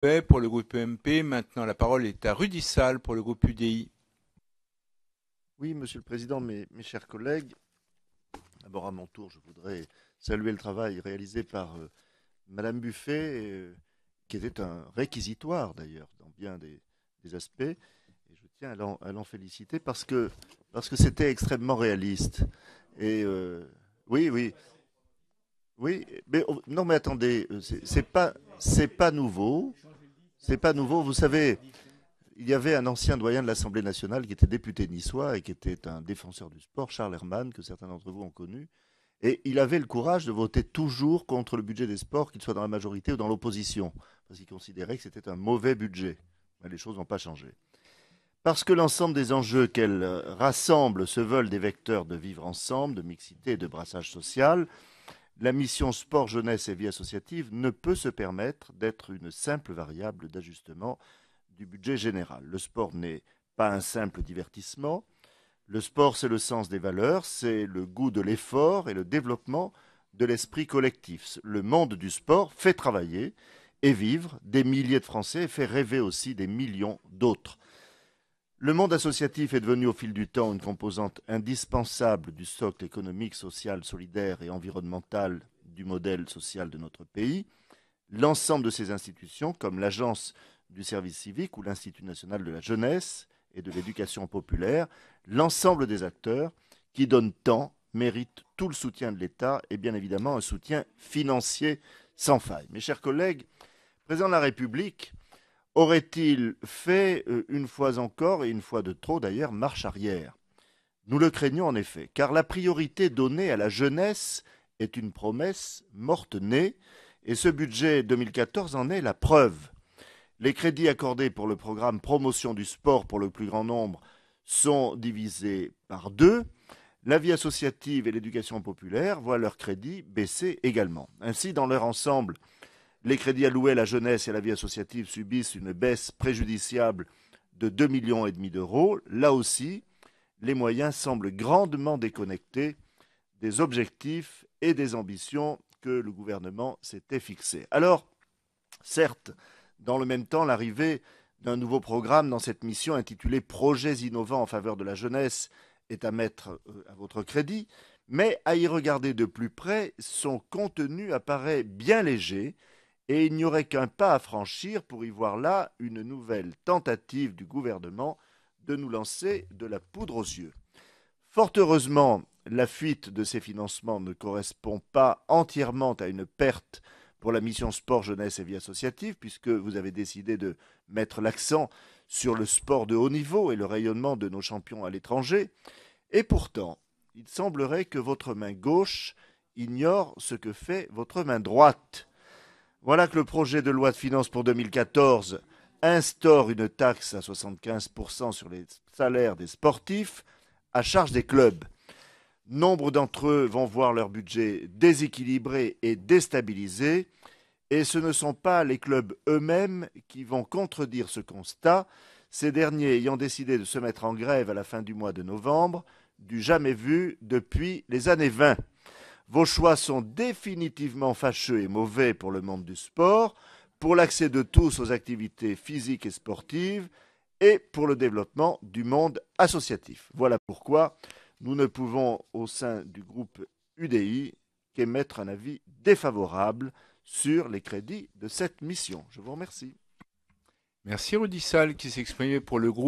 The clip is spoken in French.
Pour le groupe EMP. Maintenant, la parole est à Rudy Sall pour le groupe UDI. Oui, Monsieur le Président, mes chers collègues, d'abord à mon tour, je voudrais saluer le travail réalisé par Madame Buffet, qui était un réquisitoire d'ailleurs dans bien des aspects. Et je tiens à l'en féliciter parce que c'était extrêmement réaliste. Et oui, oui, oui, mais non, mais attendez, c'est pas nouveau, c'est pas nouveau. Vous savez, il y avait un ancien doyen de l'Assemblée nationale qui était député niçois et qui était un défenseur du sport, Charles Herman, que certains d'entre vous ont connu. Et il avait le courage de voter toujours contre le budget des sports, qu'il soit dans la majorité ou dans l'opposition, parce qu'il considérait que c'était un mauvais budget. Mais les choses n'ont pas changé. Parce que l'ensemble des enjeux qu'elle rassemble se veulent des vecteurs de vivre ensemble, de mixité et de brassage social, la mission sport, jeunesse et vie associative ne peut se permettre d'être une simple variable d'ajustement du budget général. Le sport n'est pas un simple divertissement. Le sport, c'est le sens des valeurs, c'est le goût de l'effort et le développement de l'esprit collectif. Le monde du sport fait travailler et vivre des milliers de Français et fait rêver aussi des millions d'autres. Le monde associatif est devenu au fil du temps une composante indispensable du socle économique, social, solidaire et environnemental du modèle social de notre pays. L'ensemble de ces institutions, comme l'Agence du service civique ou l'Institut national de la jeunesse et de l'éducation populaire, l'ensemble des acteurs qui donnent tant méritent tout le soutien de l'État et bien évidemment un soutien financier sans faille. Mes chers collègues, le président de la République aurait-il fait une fois encore, et une fois de trop d'ailleurs, marche arrière? Nous le craignons en effet, car la priorité donnée à la jeunesse est une promesse morte-née, et ce budget 2014 en est la preuve. Les crédits accordés pour le programme Promotion du sport pour le plus grand nombre sont divisés par deux. La vie associative et l'éducation populaire voient leurs crédits baisser également. Ainsi, dans leur ensemble, les crédits alloués à la jeunesse et à la vie associative subissent une baisse préjudiciable de 2,5 millions d'euros. Là aussi, les moyens semblent grandement déconnectés des objectifs et des ambitions que le gouvernement s'était fixés. Alors, certes, dans le même temps, l'arrivée d'un nouveau programme dans cette mission intitulée Projets innovants en faveur de la jeunesse est à mettre à votre crédit, mais à y regarder de plus près, son contenu apparaît bien léger et il n'y aurait qu'un pas à franchir pour y voir là une nouvelle tentative du gouvernement de nous lancer de la poudre aux yeux. Fort heureusement, la fuite de ces financements ne correspond pas entièrement à une perte pour la mission sport, jeunesse et vie associative, puisque vous avez décidé de mettre l'accent sur le sport de haut niveau et le rayonnement de nos champions à l'étranger. Et pourtant, il semblerait que votre main gauche ignore ce que fait votre main droite. Voilà que le projet de loi de finances pour 2014 instaure une taxe à 75% sur les salaires des sportifs à charge des clubs. Nombre d'entre eux vont voir leur budget déséquilibré et déstabilisé, et ce ne sont pas les clubs eux-mêmes qui vont contredire ce constat, ces derniers ayant décidé de se mettre en grève à la fin du mois de novembre, du jamais vu depuis les années 20. Vos choix sont définitivement fâcheux et mauvais pour le monde du sport, pour l'accès de tous aux activités physiques et sportives, et pour le développement du monde associatif. Voilà pourquoi nous ne pouvons, au sein du groupe UDI, qu'émettre un avis défavorable sur les crédits de cette mission. Je vous remercie. Merci Rudy Sall qui s'exprimait pour le groupe